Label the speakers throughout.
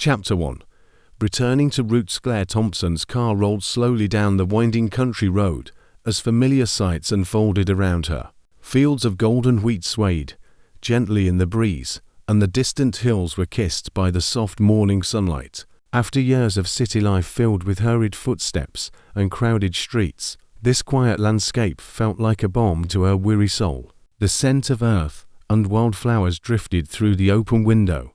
Speaker 1: Chapter 1. Returning to roots. Claire Thompson's car rolled slowly down the winding country road as familiar sights unfolded around her. Fields of golden wheat swayed gently in the breeze, and the distant hills were kissed by the soft morning sunlight. After years of city life filled with hurried footsteps and crowded streets, this quiet landscape felt like a balm to her weary soul. The scent of earth and wildflowers drifted through the open window,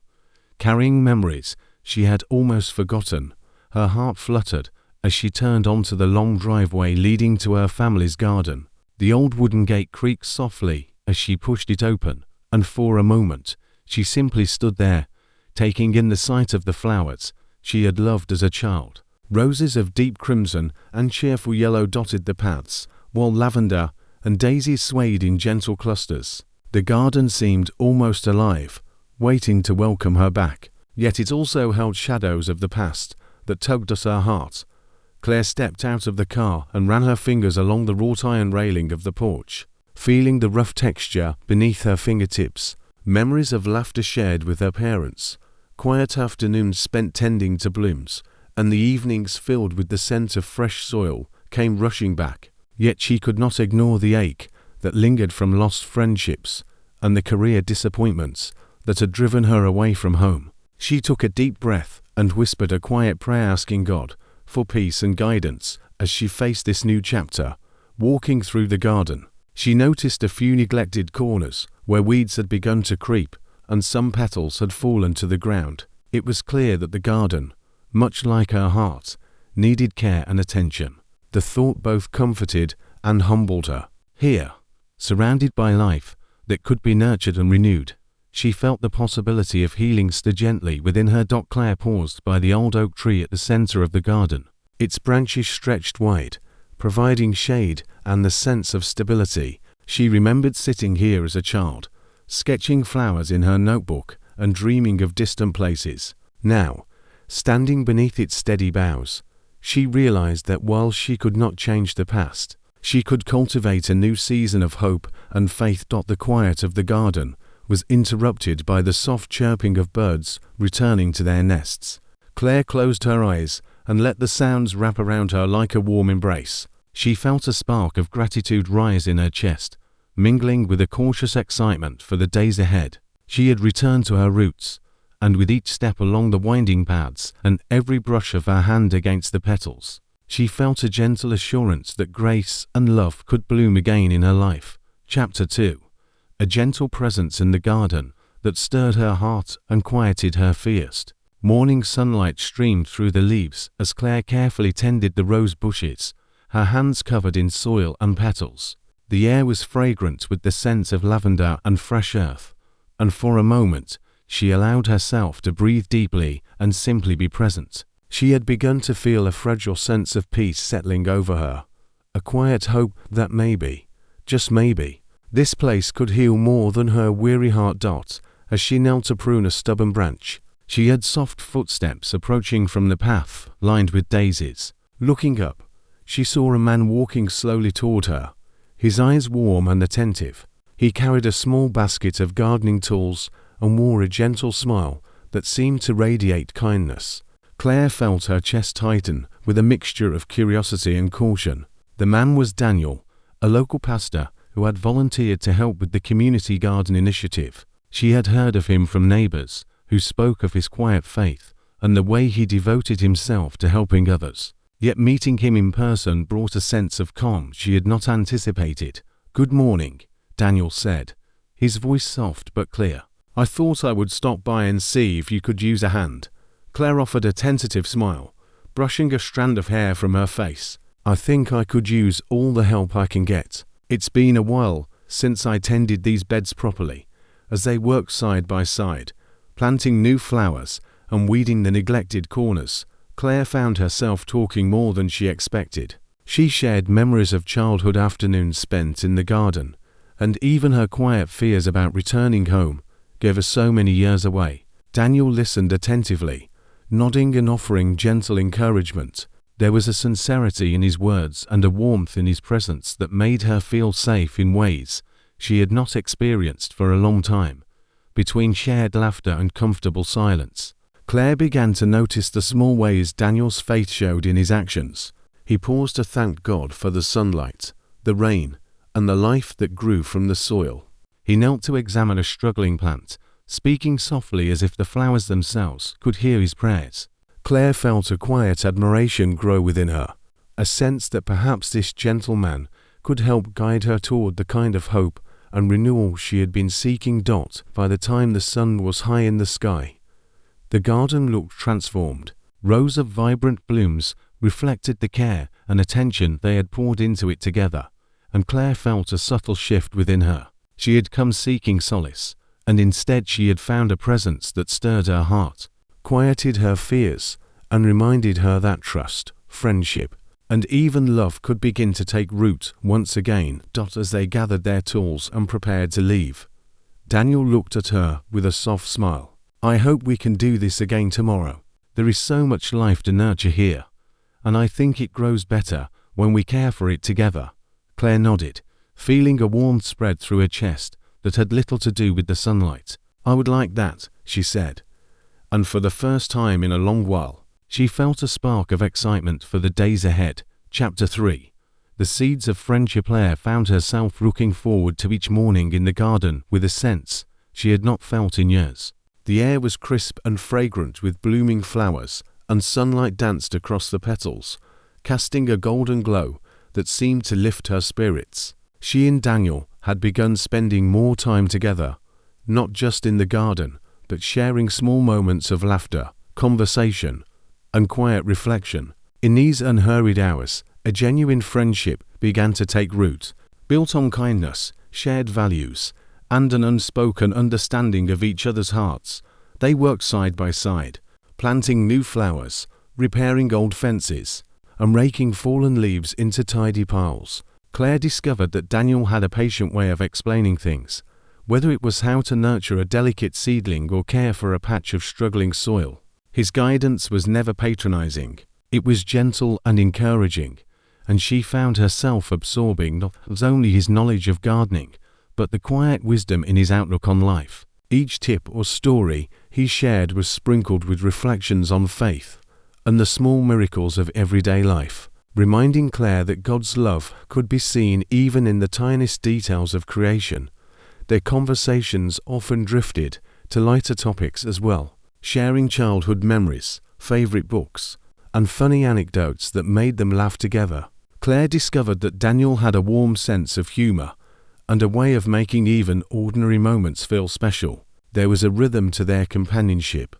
Speaker 1: carrying memories she had almost forgotten. Her heart fluttered as she turned onto the long driveway leading to her family's garden. The old wooden gate creaked softly as she pushed it open, and for a moment she simply stood there, taking in the sight of the flowers she had loved as a child. Roses of deep crimson and cheerful yellow dotted the paths, while lavender and daisies swayed in gentle clusters. The garden seemed almost alive, waiting to welcome her back. Yet it also held shadows of the past that tugged at her heart. Claire stepped out of the car and ran her fingers along the wrought iron railing of the porch, feeling the rough texture beneath her fingertips. Memories of laughter shared with her parents, quiet afternoons spent tending to blooms, and the evenings filled with the scent of fresh soil came rushing back. Yet she could not ignore the ache that lingered from lost friendships and the career disappointments that had driven her away from home. She took a deep breath and whispered a quiet prayer, asking God for peace and guidance as she faced this new chapter. Walking through the garden, she noticed a few neglected corners where weeds had begun to creep and some petals had fallen to the ground. It was clear that the garden, much like her heart, needed care and attention. The thought both comforted and humbled her. Here, surrounded by life that could be nurtured and renewed, she felt the possibility of healing. Stirred gently within her. Claire paused by the old oak tree at the center of the garden. Its branches stretched wide, providing shade and the sense of stability. She remembered sitting here as a child, sketching flowers in her notebook and dreaming of distant places. Now, standing beneath its steady boughs, she realized that while she could not change the past, she could cultivate a new season of hope and faith. The quiet of the garden was interrupted by the soft chirping of birds returning to their nests. Claire closed her eyes and let the sounds wrap around her like a warm embrace. She felt a spark of gratitude rise in her chest, mingling with a cautious excitement for the days ahead. She had returned to her roots, and with each step along the winding paths and every brush of her hand against the petals, she felt a gentle assurance that grace and love could bloom again in her life. Chapter 2. A gentle presence in the garden that stirred her heart and quieted her fears. Morning sunlight streamed through the leaves as Claire carefully tended the rose bushes, her hands covered in soil and petals. The air was fragrant with the scent of lavender and fresh earth, and for a moment she allowed herself to breathe deeply and simply be present. She had begun to feel a fragile sense of peace settling over her, a quiet hope that maybe, just maybe, this place could heal more than her weary heart. As she knelt to prune a stubborn branch, she heard soft footsteps approaching from the path lined with daisies. Looking up, she saw a man walking slowly toward her, his eyes warm and attentive. He carried a small basket of gardening tools and wore a gentle smile that seemed to radiate kindness. Claire felt her chest tighten with a mixture of curiosity and caution. The man was Daniel, a local pastor who had volunteered to help with the community garden initiative. She had heard of him from neighbors who spoke of his quiet faith and the way he devoted himself to helping others. Yet meeting him in person brought a sense of calm she had not anticipated. "Good morning," Daniel said, his voice soft but clear. "I thought I would stop by and see if you could use a hand." Claire offered a tentative smile, brushing a strand of hair from her face. "I think I could use all the help I can get. It's been a while since I tended these beds properly." As they worked side by side, planting new flowers and weeding the neglected corners, Claire found herself talking more than she expected. She shared memories of childhood afternoons spent in the garden, and even her quiet fears about returning home gave her so many years away. Daniel listened attentively, nodding and offering gentle encouragement. There was a sincerity in his words and a warmth in his presence that made her feel safe in ways she had not experienced for a long time. Between shared laughter and comfortable silence, Claire began to notice the small ways Daniel's faith showed in his actions. He paused to thank God for the sunlight, the rain, and the life that grew from the soil. He knelt to examine a struggling plant, speaking softly as if the flowers themselves could hear his prayers. Claire felt a quiet admiration grow within her, a sense that perhaps this gentle man could help guide her toward the kind of hope and renewal she had been seeking. By the time the sun was high in the sky, the garden looked transformed. Rows of vibrant blooms reflected the care and attention they had poured into it together, and Claire felt a subtle shift within her. She had come seeking solace, and instead she had found a presence that stirred her heart, quieted her fears, and reminded her that trust, friendship, and even love could begin to take root once again. As they gathered their tools and prepared to leave, Daniel looked at her with a soft smile. "I hope we can do this again tomorrow. There is so much life to nurture here, and I think it grows better when we care for it together." Claire nodded, feeling a warmth spread through her chest that had little to do with the sunlight. "I would like that," she said, and for the first time in a long while, she felt a spark of excitement for the days ahead. Chapter 3. The seeds of friendship. Claire found herself looking forward to each morning in the garden with a sense she had not felt in years. The air was crisp and fragrant with blooming flowers, and sunlight danced across the petals, casting a golden glow that seemed to lift her spirits. She and Daniel had begun spending more time together, not just in the garden, but sharing small moments of laughter, conversation, and quiet reflection. In these unhurried hours, a genuine friendship began to take root, built on kindness, shared values, and an unspoken understanding of each other's hearts. They worked side by side, planting new flowers, repairing old fences, and raking fallen leaves into tidy piles. Claire discovered that Daniel had a patient way of explaining things, whether it was how to nurture a delicate seedling or care for a patch of struggling soil. His guidance was never patronizing. It was gentle and encouraging, and she found herself absorbing not only his knowledge of gardening, but the quiet wisdom in his outlook on life. Each tip or story he shared was sprinkled with reflections on faith and the small miracles of everyday life, reminding Claire that God's love could be seen even in the tiniest details of creation. Their conversations often drifted to lighter topics as well, sharing childhood memories, favorite books, and funny anecdotes that made them laugh together. Claire discovered that Daniel had a warm sense of humor and a way of making even ordinary moments feel special. There was a rhythm to their companionship,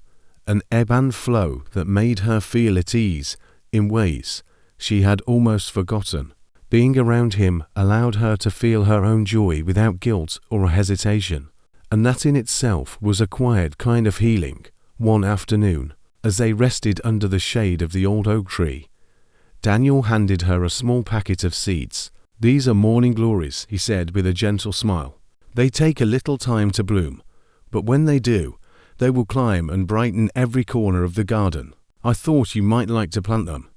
Speaker 1: an ebb and flow that made her feel at ease in ways she had almost forgotten. Being around him allowed her to feel her own joy without guilt or hesitation, and that in itself was a quiet kind of healing. One afternoon, as they rested under the shade of the old oak tree, Daniel handed her a small packet of seeds. "These are morning glories," he said with a gentle smile. "They take a little time to bloom, but when they do, they will climb and brighten every corner of the garden. I thought you might like to plant them."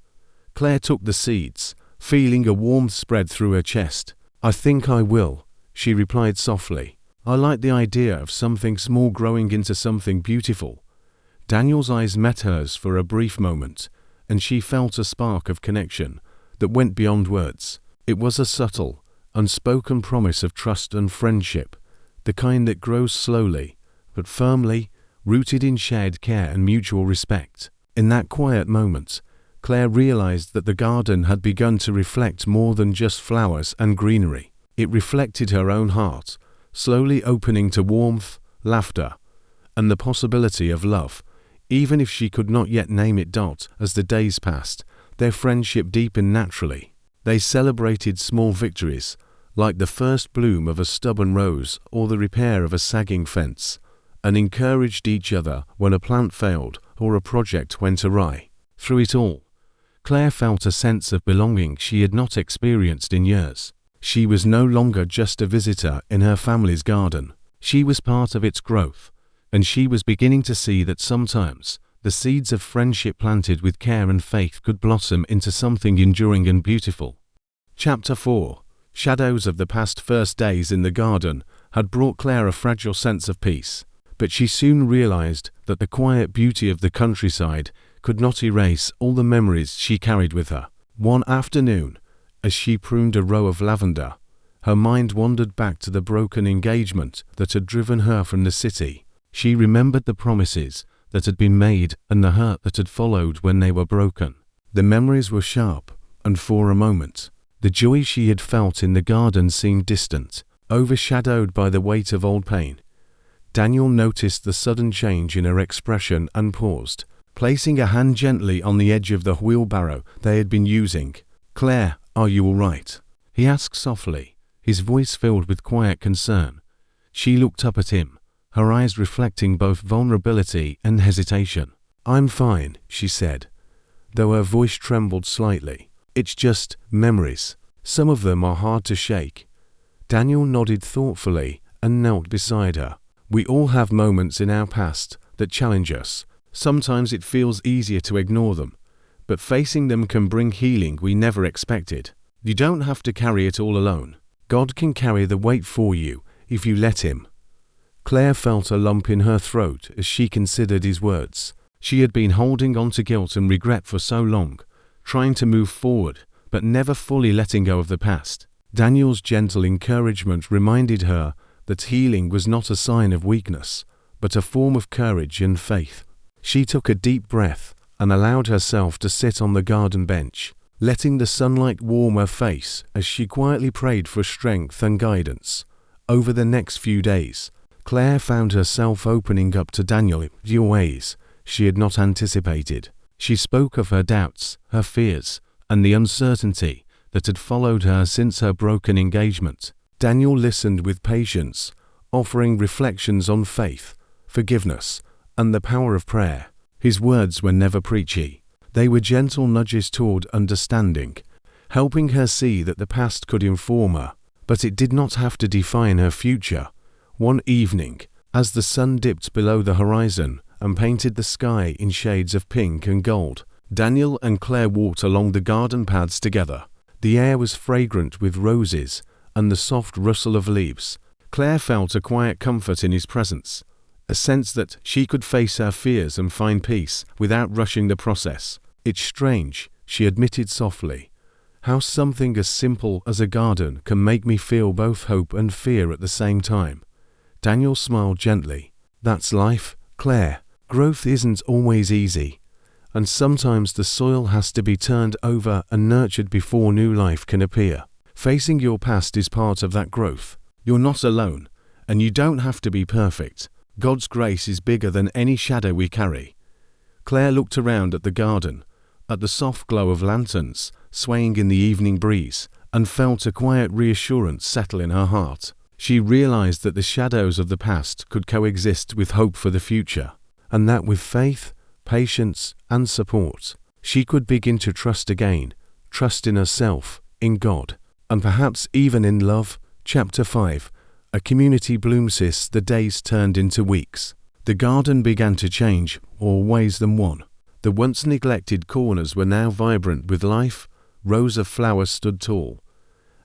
Speaker 1: Claire took the seeds, feeling a warmth spread through her chest. "I think I will," she replied softly. "I like the idea of something small growing into something beautiful." Daniel's eyes met hers for a brief moment, and she felt a spark of connection that went beyond words. It was a subtle, unspoken promise of trust and friendship, the kind that grows slowly, but firmly, rooted in shared care and mutual respect. In that quiet moment, Claire realized that the garden had begun to reflect more than just flowers and greenery. It reflected her own heart, slowly opening to warmth, laughter, and the possibility of love, even if she could not yet name it. As the days passed, their friendship deepened naturally. They celebrated small victories, like the first bloom of a stubborn rose or the repair of a sagging fence, and encouraged each other when a plant failed or a project went awry. Through it all, Claire felt a sense of belonging she had not experienced in years. She was no longer just a visitor in her family's garden. She was part of its growth, and she was beginning to see that sometimes the seeds of friendship planted with care and faith could blossom into something enduring and beautiful. Chapter 4. Shadows of the past. First days in the garden had brought Claire a fragile sense of peace, but she soon realized that the quiet beauty of the countryside could not erase all the memories she carried with her. One afternoon, as she pruned a row of lavender, her mind wandered back to the broken engagement that had driven her from the city. She remembered the promises that had been made and the hurt that had followed when they were broken. The memories were sharp, and for a moment, the joy she had felt in the garden seemed distant, overshadowed by the weight of old pain. Daniel noticed the sudden change in her expression and paused, placing a hand gently on the edge of the wheelbarrow they had been using. "Claire, are you all right?" he asked softly, his voice filled with quiet concern. She looked up at him, her eyes reflecting both vulnerability and hesitation. "I'm fine," she said, though her voice trembled slightly. "It's just memories. Some of them are hard to shake." Daniel nodded thoughtfully and knelt beside her. "We all have moments in our past that challenge us. Sometimes it feels easier to ignore them, but facing them can bring healing we never expected. You don't have to carry it all alone. God can carry the weight for you if you let Him." Claire felt a lump in her throat as she considered his words. She had been holding on to guilt and regret for so long, trying to move forward, but never fully letting go of the past. Daniel's gentle encouragement reminded her that healing was not a sign of weakness, but a form of courage and faith. She took a deep breath and allowed herself to sit on the garden bench, letting the sunlight warm her face as she quietly prayed for strength and guidance. Over the next few days, Claire found herself opening up to Daniel in ways she had not anticipated. She spoke of her doubts, her fears, and the uncertainty that had followed her since her broken engagement. Daniel listened with patience, offering reflections on faith, forgiveness, and the power of prayer. His words were never preachy. They were gentle nudges toward understanding, helping her see that the past could inform her, but it did not have to define her future. One evening, as the sun dipped below the horizon and painted the sky in shades of pink and gold, Daniel and Claire walked along the garden paths together. The air was fragrant with roses and the soft rustle of leaves. Claire felt a quiet comfort in his presence, a sense that she could face her fears and find peace without rushing the process. "It's strange," she admitted softly, "how something as simple as a garden can make me feel both hope and fear at the same time." Daniel smiled gently. "That's life, Claire. Growth isn't always easy, and sometimes the soil has to be turned over and nurtured before new life can appear. Facing your past is part of that growth. You're not alone, and you don't have to be perfect. God's grace is bigger than any shadow we carry." Claire looked around at the garden, at the soft glow of lanterns swaying in the evening breeze, and felt a quiet reassurance settle in her heart. She realized that the shadows of the past could coexist with hope for the future, and that with faith, patience, and support, she could begin to trust again, trust in herself, in God, and perhaps even in love. Chapter 5. A community blooms. The days turned into weeks. The garden began to change, more ways than one. The once neglected corners were now vibrant with life, rows of flowers stood tall,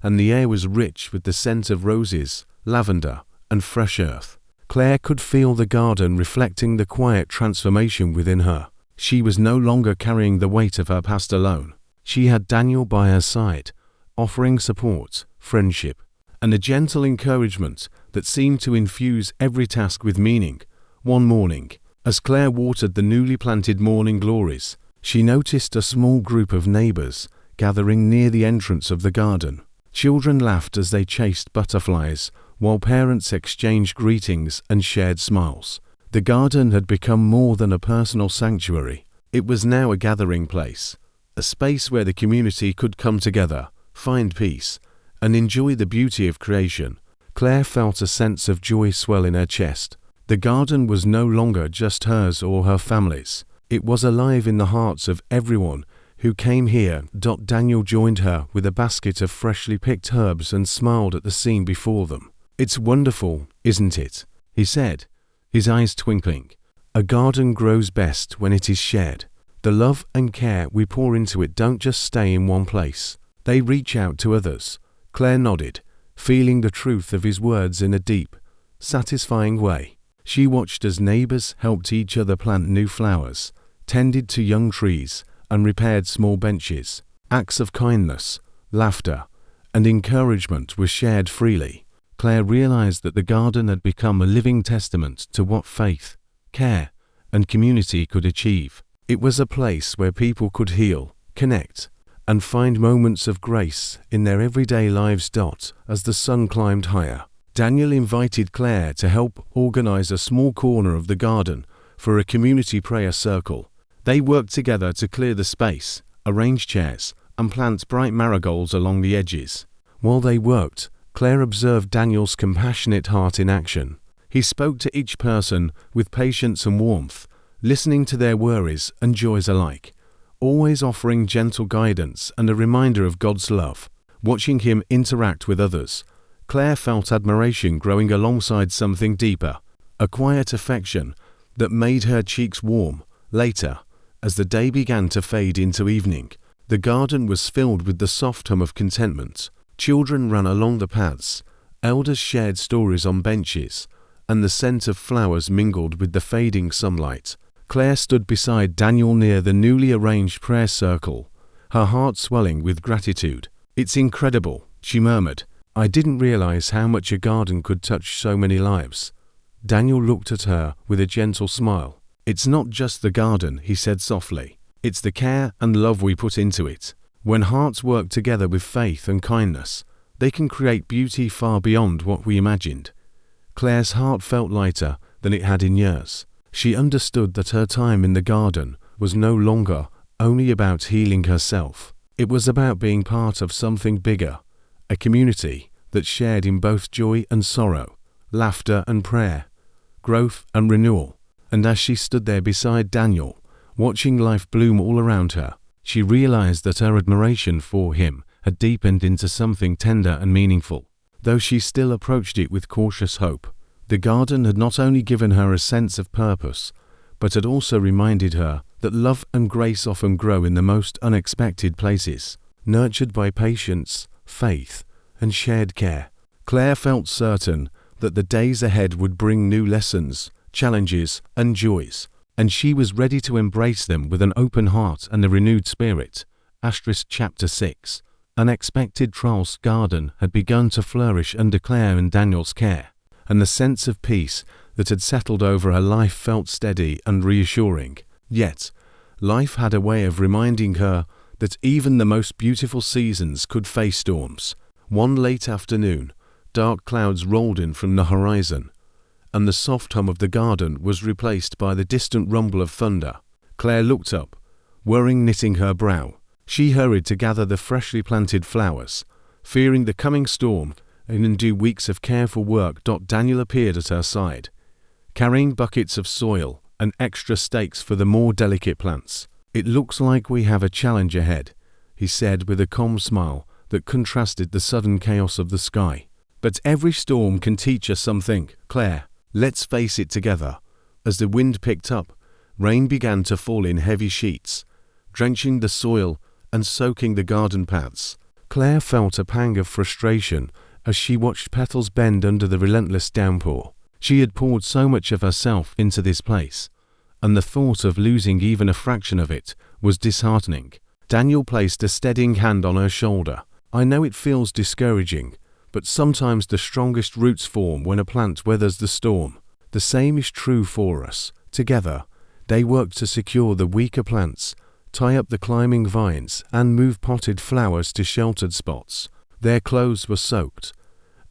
Speaker 1: and the air was rich with the scent of roses, lavender, and fresh earth. Claire could feel the garden reflecting the quiet transformation within her. She was no longer carrying the weight of her past alone. She had Daniel by her side, offering support, friendship, and a gentle encouragement that seemed to infuse every task with meaning. One morning, as Claire watered the newly planted morning glories, she noticed a small group of neighbors gathering near the entrance of the garden. Children laughed as they chased butterflies, while parents exchanged greetings and shared smiles. The garden had become more than a personal sanctuary. It was now a gathering place, a space where the community could come together, find peace, and enjoy the beauty of creation. Claire felt a sense of joy swell in her chest. The garden was no longer just hers or her family's. It was alive in the hearts of everyone who came here. Daniel joined her with a basket of freshly picked herbs and smiled at the scene before them. "It's wonderful, isn't it?" he said, his eyes twinkling. "A garden grows best when it is shared. The love and care we pour into it don't just stay in one place. They reach out to others." Claire nodded, feeling the truth of his words in a deep, satisfying way. She watched as neighbors helped each other plant new flowers, tended to young trees, and repaired small benches. Acts of kindness, laughter, and encouragement were shared freely. Claire realized that the garden had become a living testament to what faith, care, and community could achieve. It was a place where people could heal, connect, and find moments of grace in their everyday lives. As the sun climbed higher, Daniel invited Claire to help organize a small corner of the garden for a community prayer circle. They worked together to clear the space, arrange chairs, and plant bright marigolds along the edges. While they worked, Claire observed Daniel's compassionate heart in action. He spoke to each person with patience and warmth, listening to their worries and joys alike, always offering gentle guidance and a reminder of God's love. Watching him interact with others, Claire felt admiration growing alongside something deeper, a quiet affection that made her cheeks warm. Later, as the day began to fade into evening, the garden was filled with the soft hum of contentment. Children ran along the paths, elders shared stories on benches, and the scent of flowers mingled with the fading sunlight. Claire stood beside Daniel near the newly arranged prayer circle, her heart swelling with gratitude. "It's incredible," she murmured. "I didn't realize how much a garden could touch so many lives." Daniel looked at her with a gentle smile. "It's not just the garden," he said softly. "It's the care and love we put into it. When hearts work together with faith and kindness, they can create beauty far beyond what we imagined." Claire's heart felt lighter than it had in years. She understood that her time in the garden was no longer only about healing herself. It was about being part of something bigger, a community that shared in both joy and sorrow, laughter and prayer, growth and renewal. And as she stood there beside Daniel, watching life bloom all around her, she realized that her admiration for him had deepened into something tender and meaningful. Though she still approached it with cautious hope, the garden had not only given her a sense of purpose, but had also reminded her that love and grace often grow in the most unexpected places, nurtured by patience, faith, and shared care. Claire felt certain that the days ahead would bring new lessons, challenges, and joys, and she was ready to embrace them with an open heart and a renewed spirit. Chapter 6. Unexpected trials. Garden had begun to flourish under Claire and Daniel's care, and the sense of peace that had settled over her life felt steady and reassuring. Yet, life had a way of reminding her that even the most beautiful seasons could face storms. One late afternoon, dark clouds rolled in from the horizon, and the soft hum of the garden was replaced by the distant rumble of thunder. Claire looked up, worrying knitting her brow. She hurried to gather the freshly planted flowers, fearing the coming storm and undo weeks of careful work. Daniel appeared at her side, carrying buckets of soil and extra stakes for the more delicate plants. "It looks like we have a challenge ahead," he said with a calm smile that contrasted the sudden chaos of the sky. "But every storm can teach us something, Claire. Let's face it together." As the wind picked up, rain began to fall in heavy sheets, drenching the soil and soaking the garden paths. Claire felt a pang of frustration as she watched petals bend under the relentless downpour. She had poured so much of herself into this place, and the thought of losing even a fraction of it was disheartening. Daniel placed a steadying hand on her shoulder. "I know it feels discouraging, but sometimes the strongest roots form when a plant weathers the storm. The same is true for us." Together, they worked to secure the weaker plants, tie up the climbing vines, and move potted flowers to sheltered spots. Their clothes were soaked,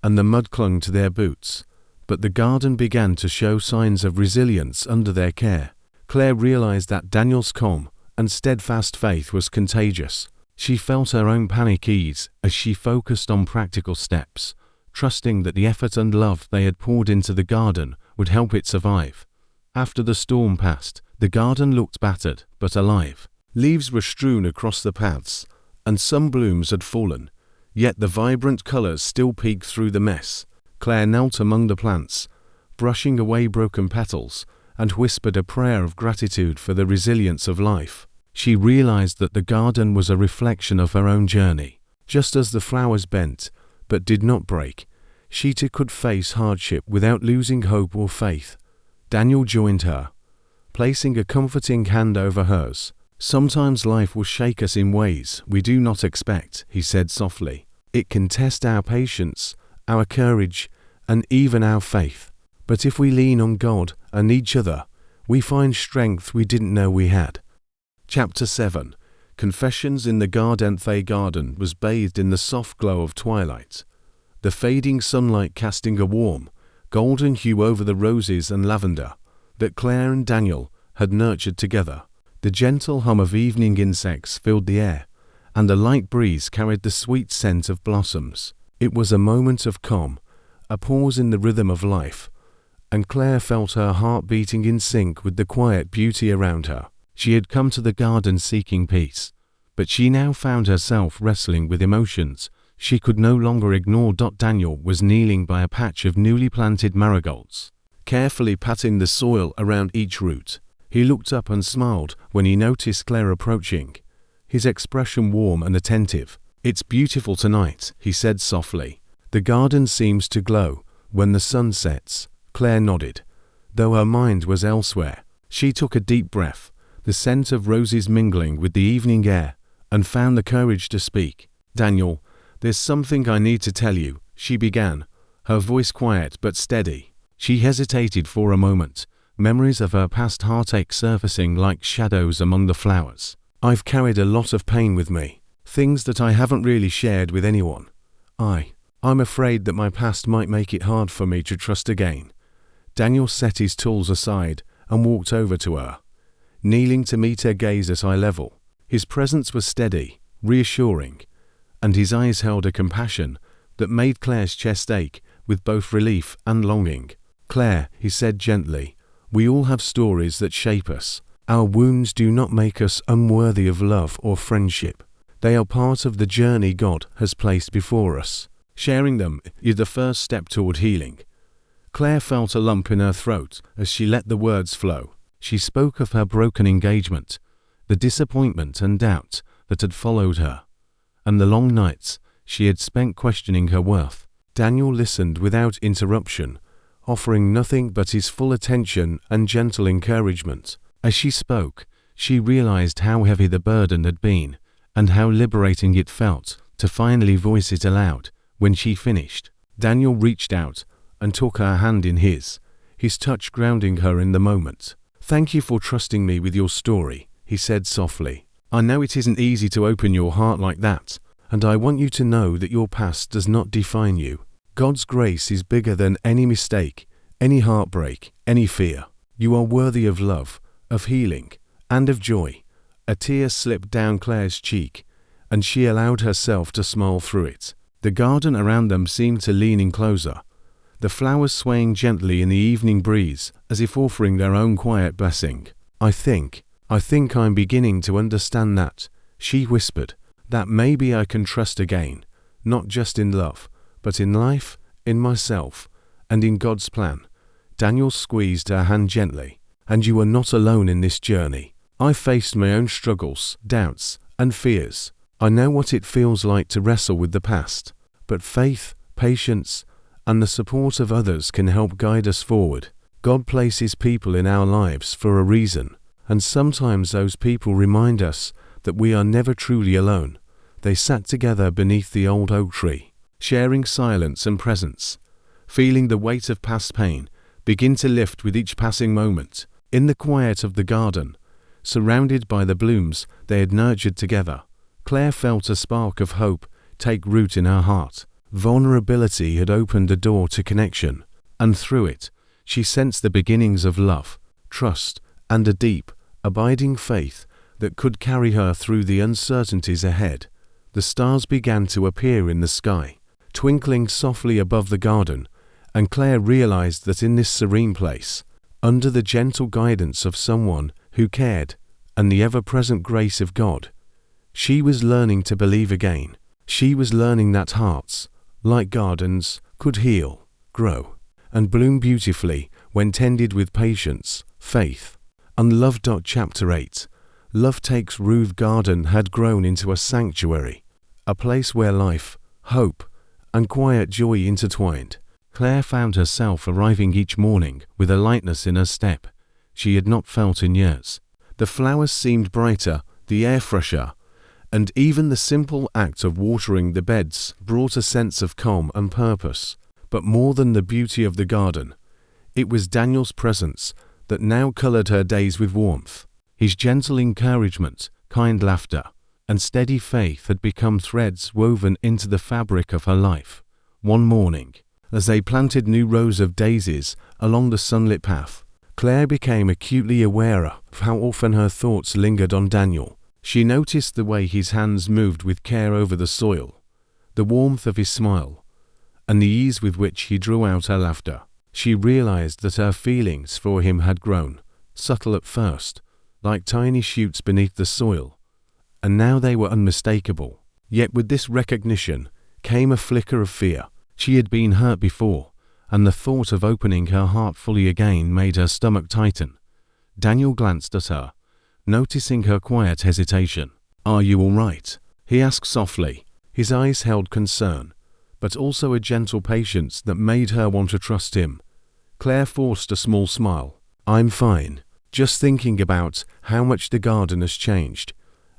Speaker 1: and the mud clung to their boots, but the garden began to show signs of resilience under their care. Claire realized that Daniel's calm and steadfast faith was contagious. She felt her own panic ease as she focused on practical steps, trusting that the effort and love they had poured into the garden would help it survive. After the storm passed, the garden looked battered but alive. Leaves were strewn across the paths, and some blooms had fallen, yet the vibrant colors still peeked through the mess. Claire knelt among the plants, brushing away broken petals, and whispered a prayer of gratitude for the resilience of life. She realized that the garden was a reflection of her own journey. Just as the flowers bent, but did not break, she too could face hardship without losing hope or faith. Daniel joined her, placing a comforting hand over hers. "Sometimes life will shake us in ways we do not expect," he said softly. "It can test our patience, our courage, and even our faith. But if we lean on God and each other, we find strength we didn't know we had." Chapter 7. Confessions in the 𝐬𝐿𝐫𝐫 garden was bathed in the soft glow of twilight, the fading sunlight casting a warm, golden hue over the roses and lavender that Claire and Daniel had nurtured together. The gentle hum of evening insects filled the air, and a light breeze carried the sweet scent of blossoms. It was a moment of calm, a pause in the rhythm of life, and Claire felt her heart beating in sync with the quiet beauty around her. She had come to the garden seeking peace, but she now found herself wrestling with emotions she could no longer ignore. Daniel was kneeling by a patch of newly planted marigolds, carefully patting the soil around each root. He looked up and smiled when he noticed Claire approaching, his expression warm and attentive. "It's beautiful tonight," he said softly. "The garden seems to glow when the sun sets." Claire nodded, though her mind was elsewhere. She took a deep breath, the scent of roses mingling with the evening air, and found the courage to speak. "Daniel, there's something I need to tell you," she began, her voice quiet but steady. She hesitated for a moment, memories of her past heartache surfacing like shadows among the flowers. "I've carried a lot of pain with me, things that I haven't really shared with anyone. I'm afraid that my past might make it hard for me to trust again." Daniel set his tools aside and walked over to her, kneeling to meet her gaze at eye level. His presence was steady, reassuring, and his eyes held a compassion that made Claire's chest ache with both relief and longing. "Claire," he said gently, "we all have stories that shape us. Our wounds do not make us unworthy of love or friendship. They are part of the journey God has placed before us. Sharing them is the first step toward healing." Claire felt a lump in her throat as she let the words flow. She spoke of her broken engagement, the disappointment and doubt that had followed her, and the long nights she had spent questioning her worth. Daniel listened without interruption, offering nothing but his full attention and gentle encouragement. As she spoke, she realized how heavy the burden had been, and how liberating it felt to finally voice it aloud. When she finished, Daniel reached out and took her hand in his touch grounding her in the moment. "Thank you for trusting me with your story," he said softly. "I know it isn't easy to open your heart like that, and I want you to know that your past does not define you. God's grace is bigger than any mistake, any heartbreak, any fear. You are worthy of love, of healing, and of joy." A tear slipped down Claire's cheek, and she allowed herself to smile through it. The garden around them seemed to lean in closer, the flowers swaying gently in the evening breeze as if offering their own quiet blessing. I think I'm beginning to understand that," she whispered, "that maybe I can trust again, not just in love, but in life, in myself, and in God's plan." Daniel squeezed her hand gently. "And you are not alone in this journey. I faced my own struggles, doubts, and fears. I know what it feels like to wrestle with the past, but faith, patience, and the support of others can help guide us forward. God places people in our lives for a reason, and sometimes those people remind us that we are never truly alone." They sat together beneath the old oak tree, sharing silence and presence, feeling the weight of past pain begin to lift with each passing moment. In the quiet of the garden, surrounded by the blooms they had nurtured together, Claire felt a spark of hope take root in her heart. Vulnerability had opened a door to connection, and through it, she sensed the beginnings of love, trust, and a deep, abiding faith that could carry her through the uncertainties ahead. The stars began to appear in the sky, twinkling softly above the garden, and Claire realized that in this serene place, under the gentle guidance of someone who cared and the ever-present grace of God, she was learning to believe again. She was learning that hearts, like gardens, could heal, grow, and bloom beautifully when tended with patience, faith, and love. Chapter 8. Love Takes Root garden had grown into a sanctuary, a place where life, hope, and quiet joy intertwined. Claire found herself arriving each morning with a lightness in her step she had not felt in years. The flowers seemed brighter, the air fresher, and even the simple act of watering the beds brought a sense of calm and purpose. But more than the beauty of the garden, it was Daniel's presence that now colored her days with warmth. His gentle encouragement, kind laughter, and steady faith had become threads woven into the fabric of her life. One morning, as they planted new rows of daisies along the sunlit path, Claire became acutely aware of how often her thoughts lingered on Daniel. She noticed the way his hands moved with care over the soil, the warmth of his smile, and the ease with which he drew out her laughter. She realized that her feelings for him had grown, subtle at first, like tiny shoots beneath the soil, and now they were unmistakable. Yet with this recognition came a flicker of fear. She had been hurt before, and the thought of opening her heart fully again made her stomach tighten. Daniel glanced at her, noticing her quiet hesitation. "Are you all right?" he asked softly. His eyes held concern, but also a gentle patience that made her want to trust him. Claire forced a small smile. "I'm fine. Just thinking about how much the garden has changed.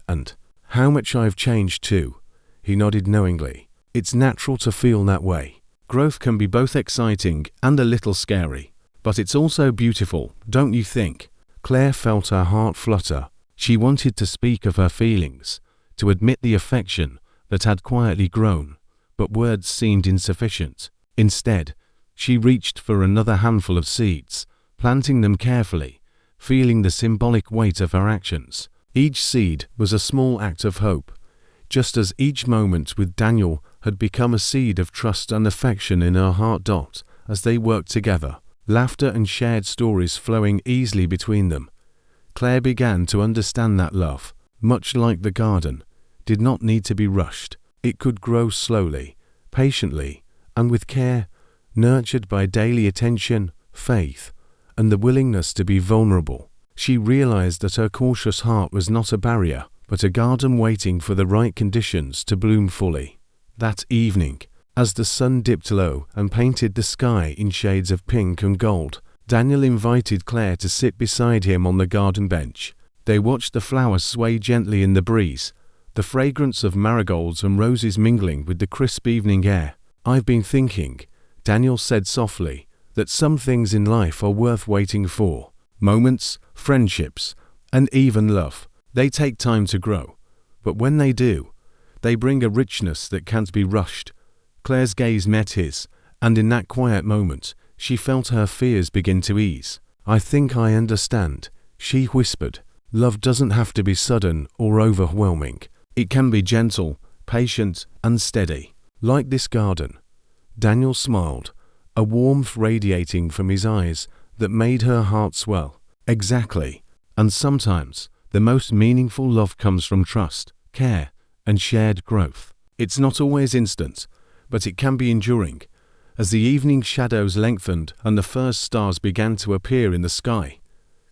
Speaker 1: And how much I've changed too." He nodded knowingly. "It's natural to feel that way. Growth can be both exciting and a little scary, but it's also beautiful, don't you think?" Claire felt her heart flutter. She wanted to speak of her feelings, to admit the affection that had quietly grown, but words seemed insufficient. Instead, she reached for another handful of seeds, planting them carefully, feeling the symbolic weight of her actions. Each seed was a small act of hope, just as each moment with Daniel had become a seed of trust and affection in her heart. As they worked together, laughter and shared stories flowing easily between them, Claire began to understand that love, much like the garden, did not need to be rushed. It could grow slowly, patiently, and with care, nurtured by daily attention, faith, and the willingness to be vulnerable. She realized that her cautious heart was not a barrier, but a garden waiting for the right conditions to bloom fully. That evening, as the sun dipped low and painted the sky in shades of pink and gold, Daniel invited Claire to sit beside him on the garden bench. They watched the flowers sway gently in the breeze, the fragrance of marigolds and roses mingling with the crisp evening air. "I've been thinking," Daniel said softly, "that some things in life are worth waiting for. Moments, friendships, and even love. They take time to grow, but when they do, they bring a richness that can't be rushed." Claire's gaze met his, and in that quiet moment, she felt her fears begin to ease. "I think I understand," she whispered. "Love doesn't have to be sudden or overwhelming. It can be gentle, patient, and steady. Like this garden." Daniel smiled, a warmth radiating from his eyes that made her heart swell. "Exactly. And sometimes, the most meaningful love comes from trust, care, and shared growth. It's not always instant, but it can be enduring." As the evening shadows lengthened and the first stars began to appear in the sky,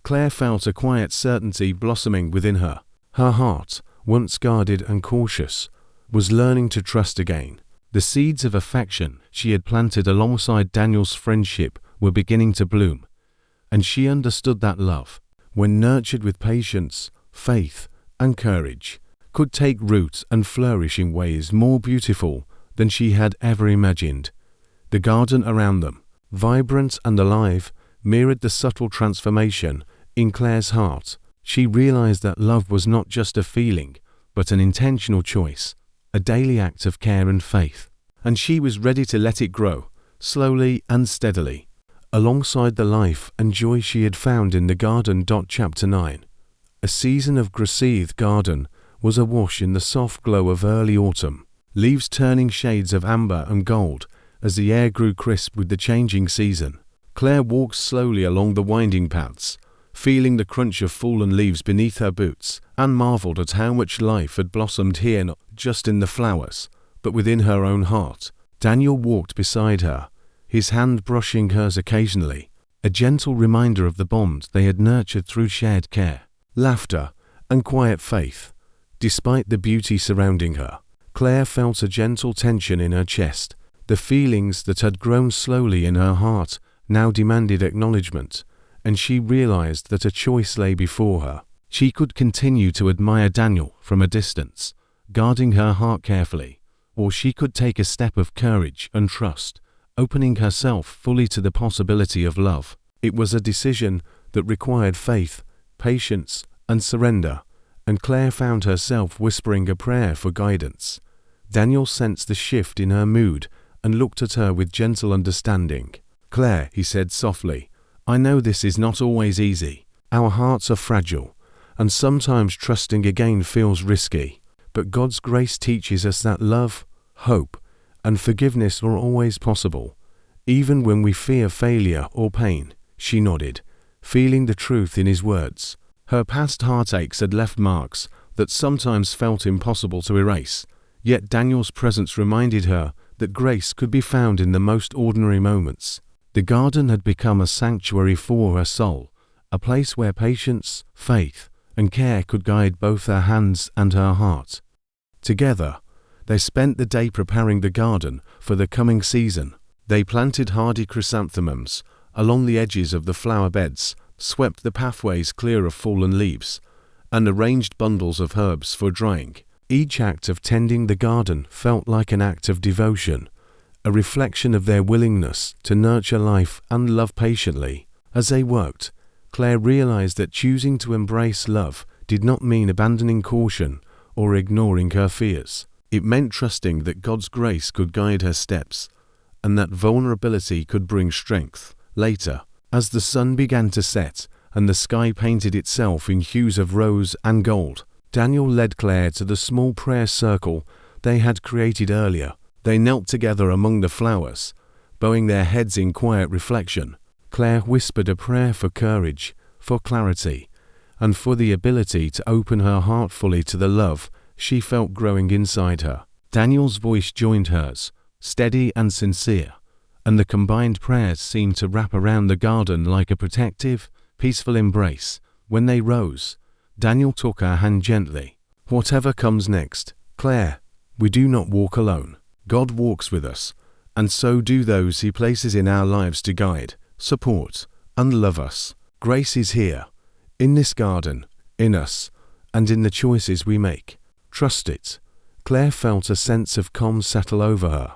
Speaker 1: Claire felt a quiet certainty blossoming within her. Her heart, once guarded and cautious, was learning to trust again. The seeds of affection she had planted alongside Daniel's friendship were beginning to bloom, and she understood that love, when nurtured with patience, faith, and courage, could take root and flourish in ways more beautiful than she had ever imagined. The garden around them, vibrant and alive, mirrored the subtle transformation in Claire's heart. She realized that love was not just a feeling, but an intentional choice, a daily act of care and faith, and she was ready to let it grow, slowly and steadily, alongside the life and joy she had found in the garden. Chapter 9. A season of 𝐼𝐸𝐺 garden was awash in the soft glow of early autumn, leaves turning shades of amber and gold as the air grew crisp with the changing season. Claire walked slowly along the winding paths, feeling the crunch of fallen leaves beneath her boots, and marveled at how much life had blossomed here, not just in the flowers, but within her own heart. Daniel walked beside her, his hand brushing hers occasionally, a gentle reminder of the bond they had nurtured through shared care, laughter, and quiet faith. Despite the beauty surrounding her, Claire felt a gentle tension in her chest, The feelings that had grown slowly in her heart now demanded acknowledgement, and she realized that a choice lay before her. She could continue to admire Daniel from a distance, guarding her heart carefully, or she could take a step of courage and trust, opening herself fully to the possibility of love. It was a decision that required faith, patience, and surrender, and Claire found herself whispering a prayer for guidance. Daniel sensed the shift in her mood and looked at her with gentle understanding. "Claire," he said softly, "I know this is not always easy. Our hearts are fragile, and sometimes trusting again feels risky. But God's grace teaches us that love, hope, and forgiveness are always possible, even when we fear failure or pain." She nodded, feeling the truth in his words. Her past heartaches had left marks that sometimes felt impossible to erase, yet Daniel's presence reminded her that grace could be found in the most ordinary moments. The garden had become a sanctuary for her soul, a place where patience, faith, and care could guide both her hands and her heart. Together, they spent the day preparing the garden for the coming season. They planted hardy chrysanthemums along the edges of the flower beds, swept the pathways clear of fallen leaves, and arranged bundles of herbs for drying. Each act of tending the garden felt like an act of devotion, a reflection of their willingness to nurture life and love patiently. As they worked, Claire realized that choosing to embrace love did not mean abandoning caution or ignoring her fears. It meant trusting that God's grace could guide her steps, and that vulnerability could bring strength. Later, as the sun began to set and the sky painted itself in hues of rose and gold, Daniel led Claire to the small prayer circle they had created earlier. They knelt together among the flowers, bowing their heads in quiet reflection. Claire whispered a prayer for courage, for clarity, and for the ability to open her heart fully to the love she felt growing inside her. Daniel's voice joined hers, steady and sincere, and the combined prayers seemed to wrap around the garden like a protective, peaceful embrace. When they rose, Daniel took her hand gently. "Whatever comes next, Claire, we do not walk alone. God walks with us, and so do those He places in our lives to guide, support, and love us. Grace is here, in this garden, in us, and in the choices we make. Trust it." Claire felt a sense of calm settle over her,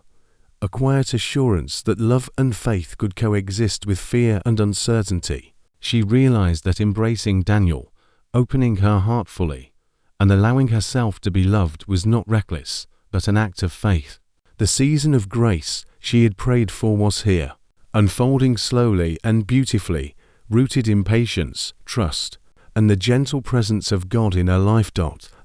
Speaker 1: a quiet assurance that love and faith could coexist with fear and uncertainty. She realized that embracing Daniel, opening her heart fully, and allowing herself to be loved was not reckless, but an act of faith. The season of grace she had prayed for was here, unfolding slowly and beautifully, rooted in patience, trust, and the gentle presence of God in her life.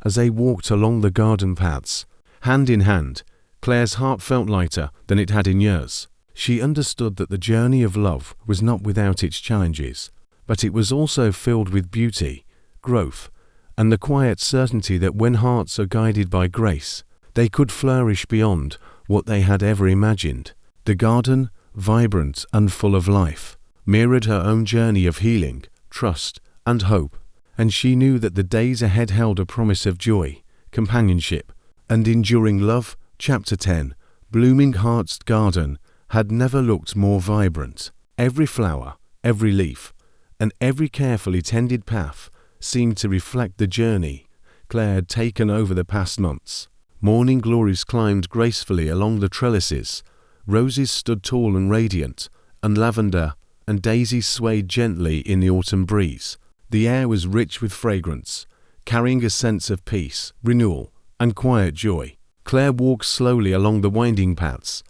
Speaker 1: As they walked along the garden paths, hand in hand, Claire's heart felt lighter than it had in years. She understood that the journey of love was not without its challenges, but it was also filled with beauty, growth, and the quiet certainty that when hearts are guided by grace, they could flourish beyond what they had ever imagined. The garden, vibrant and full of life, mirrored her own journey of healing, trust, and hope, and she knew that the days ahead held a promise of joy, companionship, and enduring love. Chapter 10. Blooming Heart's garden had never looked more vibrant. Every flower, every leaf, and every carefully tended path seemed to reflect the journey Claire had taken over the past months. Morning glories climbed gracefully along the trellises, roses stood tall and radiant, and lavender and daisies swayed gently in the autumn breeze. The air was rich with fragrance, carrying a sense of peace, renewal, and quiet joy. Claire walked slowly along the winding paths,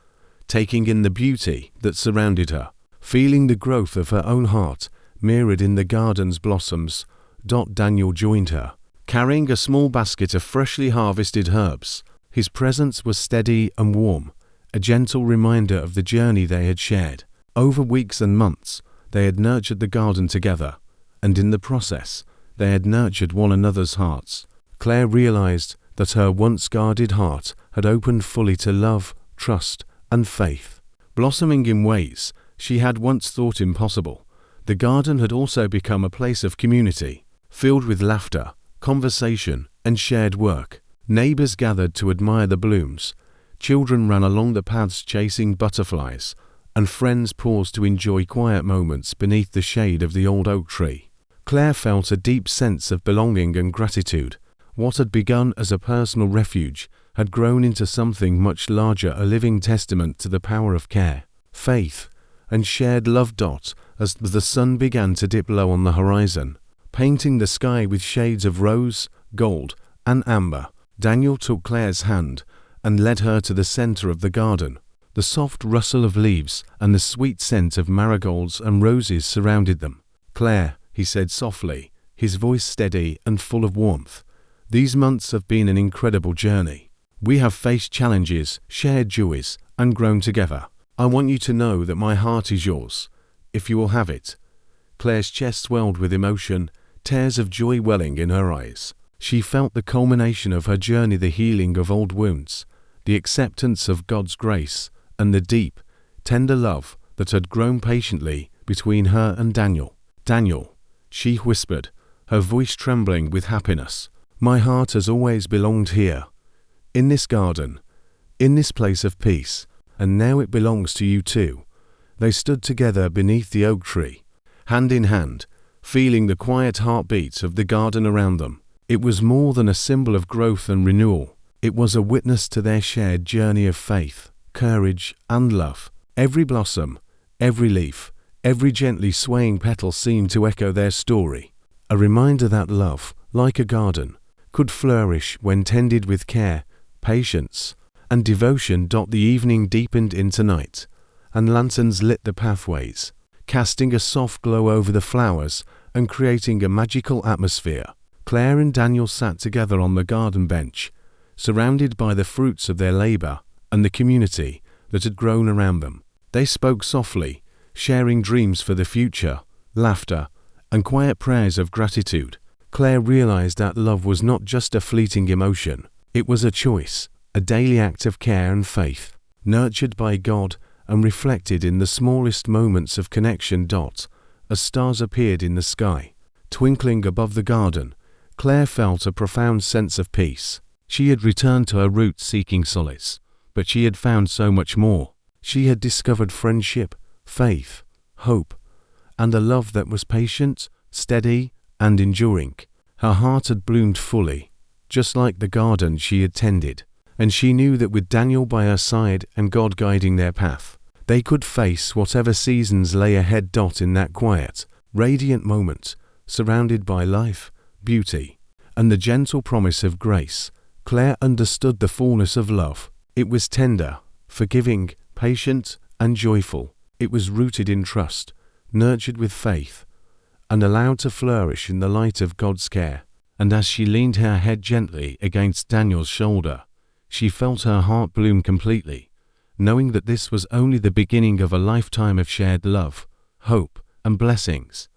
Speaker 1: taking in the beauty that surrounded her, feeling the growth of her own heart mirrored in the garden's blossoms. Daniel joined her, carrying a small basket of freshly harvested herbs. His presence was steady and warm, a gentle reminder of the journey they had shared. Over weeks and months, they had nurtured the garden together, and in the process, they had nurtured one another's hearts. Claire realized that her once guarded heart had opened fully to love, trust, and faith. Blossoming in ways she had once thought impossible, the garden had also become a place of community, filled with laughter, conversation, and shared work. Neighbors gathered to admire the blooms, Children ran along the paths chasing butterflies, and friends paused to enjoy quiet moments beneath the shade of the old oak tree. Claire felt a deep sense of belonging and gratitude. What had begun as a personal refuge had grown into something much larger, a living testament to the power of care, faith, and shared love. As the sun began to dip low on the horizon, painting the sky with shades of rose, gold, and amber, Daniel took Claire's hand and led her to the center of the garden. The soft rustle of leaves and the sweet scent of marigolds and roses surrounded them. "Claire," he said softly, his voice steady and full of warmth, "these months have been an incredible journey. We have faced challenges, shared joys, and grown together. I want you to know that my heart is yours, if you will have it." Claire's chest swelled with emotion, tears of joy welling in her eyes. She felt the culmination of her journey, the healing of old wounds, the acceptance of God's grace, and the deep, tender love that had grown patiently between her and Daniel. "Daniel," she whispered, her voice trembling with happiness, "my heart has always belonged here, in this garden, in this place of peace, and now it belongs to you too." They stood together beneath the oak tree, hand in hand, feeling the quiet heartbeats of the garden around them. It was more than a symbol of growth and renewal. It was a witness to their shared journey of faith, courage, and love. Every blossom, every leaf, every gently swaying petal seemed to echo their story, a reminder that love, like a garden, could flourish when tended with care, patience, and devotion. The evening deepened into night, and lanterns lit the pathways, casting a soft glow over the flowers and creating a magical atmosphere. Claire and Daniel sat together on the garden bench, surrounded by the fruits of their labor and the community that had grown around them. They spoke softly, sharing dreams for the future, laughter, and quiet prayers of gratitude. Claire realized that love was not just a fleeting emotion. It was a choice, a daily act of care and faith, nurtured by God and reflected in the smallest moments of connection. As stars appeared in the sky, twinkling above the garden, Claire felt a profound sense of peace. She had returned to her roots seeking solace, but she had found so much more. She had discovered friendship, faith, hope, and a love that was patient, steady, and enduring. Her heart had bloomed fully, just like the garden she had tended, and she knew that with Daniel by her side and God guiding their path, they could face whatever seasons lay ahead. In that quiet, radiant moment, surrounded by life, beauty, and the gentle promise of grace, Claire understood the fullness of love. It was tender, forgiving, patient, and joyful. It was rooted in trust, nurtured with faith, and allowed to flourish in the light of God's care. And as she leaned her head gently against Daniel's shoulder, she felt her heart bloom completely, knowing that this was only the beginning of a lifetime of shared love, hope, and blessings.